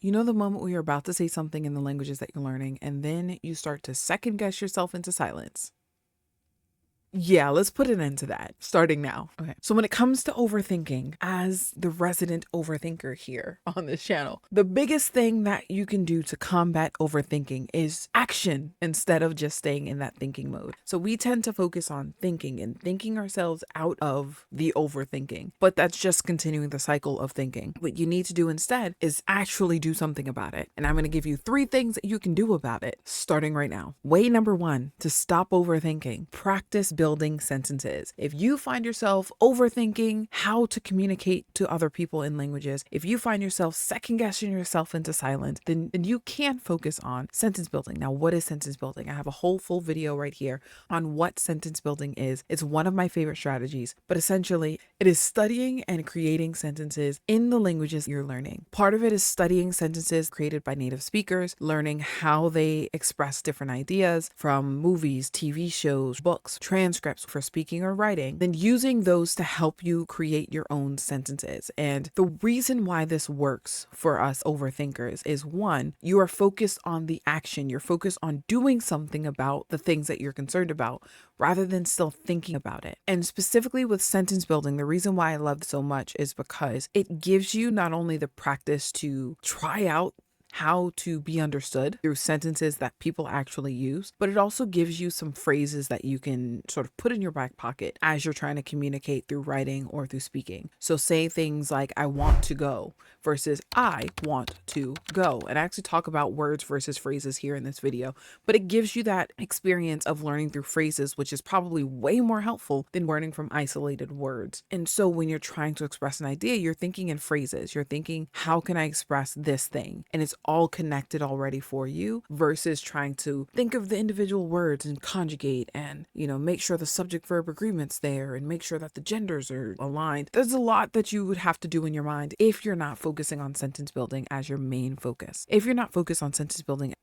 You know the moment where you're about to say something in the languages that you're learning, and then you start to second guess yourself into silence? Yeah, let's put an end to that starting now. Okay. So when it comes to overthinking, as the resident overthinker here on this channel, the biggest thing that you can do to combat overthinking is action instead of just staying in that thinking mode. So we tend to focus on thinking and thinking ourselves out of the overthinking, but that's just continuing the cycle of thinking. What you need to do instead is actually do something about it. And I'm going to give you 3 things that you can do about it starting right now. Way number 1 to stop overthinking: practice building sentences. If you find yourself overthinking how to communicate to other people in languages, if you find yourself second guessing yourself into silence, then you can focus on sentence building. Now, what is sentence building? I have a whole full video right here on what sentence building is. It's one of my favorite strategies, but essentially it is studying and creating sentences in the languages you're learning. Part of it is studying sentences created by native speakers, learning how they express different ideas from movies, TV shows, books, transcripts for speaking or writing, then using those to help you create your own sentences. And the reason why this works for us overthinkers is, 1, you are focused on the action. You're focused on doing something about the things that you're concerned about rather than still thinking about it. And specifically with sentence building, the reason why I love it so much is because it gives you not only the practice to try out how to be understood through sentences that people actually use, but it also gives you some phrases that you can sort of put in your back pocket as you're trying to communicate through writing or through speaking. So say things like "I want to go" versus "I want to go." And I actually talk about words versus phrases here in this video, but it gives you that experience of learning through phrases, which is probably way more helpful than learning from isolated words. And so when you're trying to express an idea, you're thinking in phrases. You're thinking, how can I express this thing? And it's all connected already for you versus trying to think of the individual words and conjugate and, make sure the subject verb agreement's there and make sure that the genders are aligned. There's a lot that you would have to do in your mind if you're not focusing on sentence building as your main focus. If you're not focused on sentence building,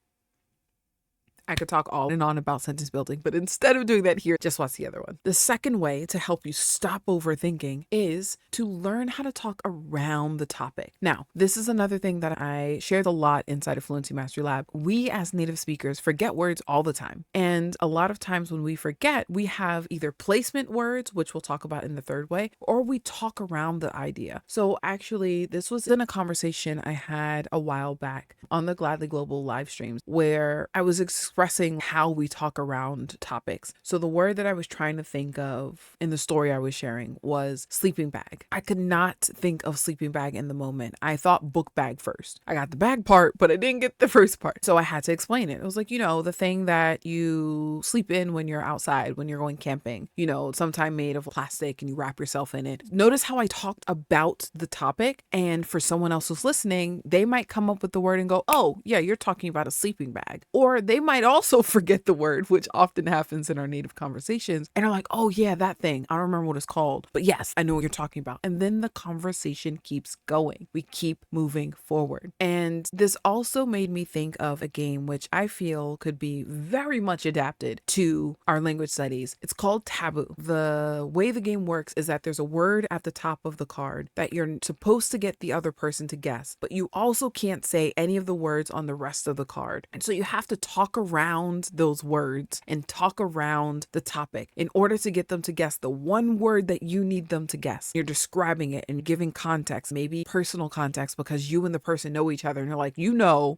I could talk all and on about sentence building, but instead of doing that here, just watch the other one. The second way to help you stop overthinking is to learn how to talk around the topic. Now, this is another thing that I shared a lot inside of Fluency Mastery Lab. We as native speakers forget words all the time. And a lot of times when we forget, we have either placement words, which we'll talk about in the third way, or we talk around the idea. So actually, this was in a conversation I had a while back on the Gladly Global live streams where I was expressing how we talk around topics. So the word that I was trying to think of in the story I was sharing was sleeping bag. I could not think of sleeping bag in the moment. I thought book bag first. I got the bag part, but I didn't get the first part. So I had to explain it. It was like, the thing that you sleep in when you're outside, when you're going camping, sometime made of plastic and you wrap yourself in it. Notice how I talked about the topic, and for someone else who's listening, they might come up with the word and go, oh yeah, you're talking about a sleeping bag. Or they might also forget the word, which often happens in our native conversations, and are like, oh yeah, that thing. I don't remember what it's called, but yes, I know what you're talking about. And then the conversation keeps going. We keep moving forward. And this also made me think of a game which I feel could be very much adapted to our language studies. It's called Taboo. The way the game works is that there's a word at the top of the card that you're supposed to get the other person to guess, but you also can't say any of the words on the rest of the card. And so you have to talk around those words and talk around the topic in order to get them to guess the one word that you need them to guess. You're describing it and giving context, maybe personal context, because you and the person know each other and you're like,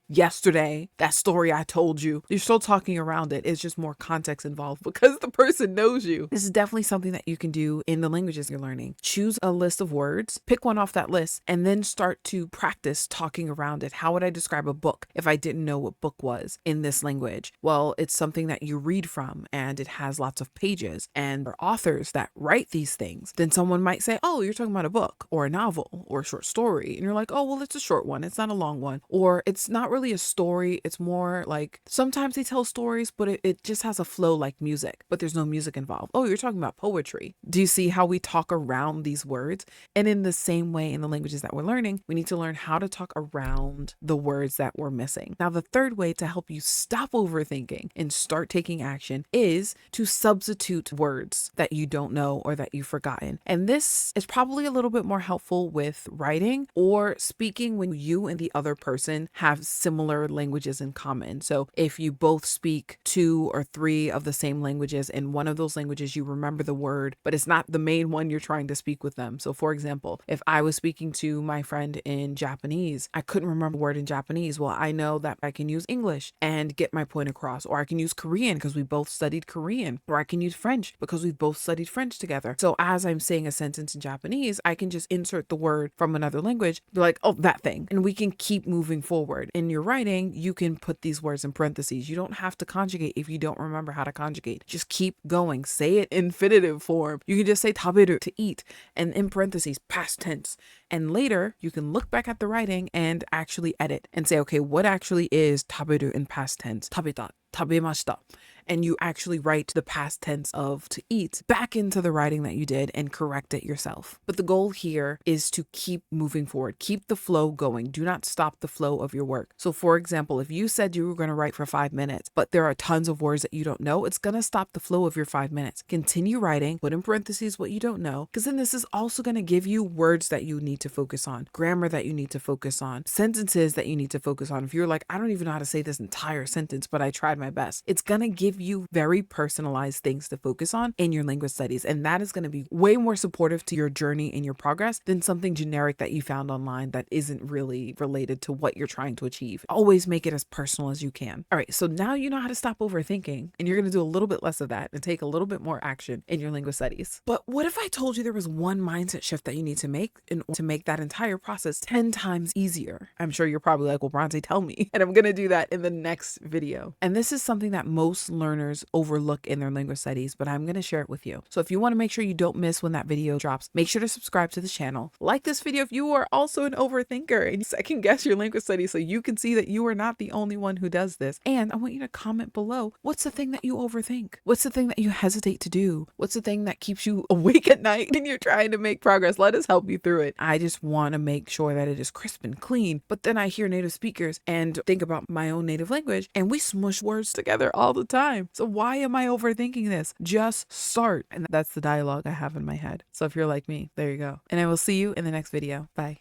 yesterday, that story I told you. You're still talking around it. It's just more context involved because the person knows you. This is definitely something that you can do in the languages you're learning. Choose a list of words, pick one off that list, and then start to practice talking around it. How would I describe a book if I didn't know what book was in this language? Well, it's something that you read from and it has lots of pages and there are authors that write these things. Then someone might say, oh, you're talking about a book or a novel or a short story. And you're like, oh, well, it's a short one. It's not a long one. Or it's not really a story. It's more like sometimes they tell stories, but it just has a flow like music, but there's no music involved. Oh, you're talking about poetry. Do you see how we talk around these words? And in the same way, in the languages that we're learning, we need to learn how to talk around the words words that we're missing. Now, the third way to help you stop overthinking and start taking action is to substitute words that you don't know or that you've forgotten. And this is probably a little bit more helpful with writing or speaking when you and the other person have similar languages in common. So if you both speak 2 or 3 of the same languages, in one of those languages you remember the word, but it's not the main one you're trying to speak with them. So for example, if I was speaking to my friend in Japanese, I couldn't remember a word in Japanese. Well, I know that I can use English and get my point across, or I can use Korean because we both studied Korean, or I can use French because we both studied French together. So as I'm saying a sentence in Japanese, I can just insert the word from another language, be like, oh, that thing. And we can keep moving forward. In your writing, you can put these words in parentheses. You don't have to conjugate if you don't remember how to conjugate. Just keep going. Say it in infinitive form. You can just say taberu, to eat, and in parentheses, past tense. And later, you can look back at the writing and actually edit and say, okay, what actually is taberu in past tense? Tabeta, tabemashita. And you actually write the past tense of to eat back into the writing that you did and correct it yourself. But the goal here is to keep moving forward. Keep the flow going. Do not stop the flow of your work. So for example, if you said you were going to write for 5 minutes, but there are tons of words that you don't know, it's going to stop the flow of your 5 minutes. Continue writing, put in parentheses what you don't know, because then this is also going to give you words that you need to focus on, grammar that you need to focus on, sentences that you need to focus on. If you're like, I don't even know how to say this entire sentence, but I tried my best, it's going to give you very personalized things to focus on in your language studies. And that is going to be way more supportive to your journey and your progress than something generic that you found online that isn't really related to what you're trying to achieve. Always make it as personal as you can. All right, so now you know how to stop overthinking, and you're going to do a little bit less of that and take a little bit more action in your language studies. But what if I told you there was one mindset shift that you need to make in order to make that entire process 10 times easier? I'm sure you're probably like, well, Bront'e, tell me. And I'm going to do that in the next video. And this is something that most learners overlook in their language studies, but I'm going to share it with you. So if you want to make sure you don't miss when that video drops, make sure to subscribe to the channel. Like this video if you are also an overthinker and second guess your language studies so you can see that you are not the only one who does this. And I want you to comment below, what's the thing that you overthink? What's the thing that you hesitate to do? What's the thing that keeps you awake at night and you're trying to make progress? Let us help you through it. I just want to make sure that it is crisp and clean, but then I hear native speakers and think about my own native language and we smush words together all the time. So why am I overthinking this? Just start. And that's the dialogue I have in my head. So if you're like me, there you go. And I will see you in the next video. Bye.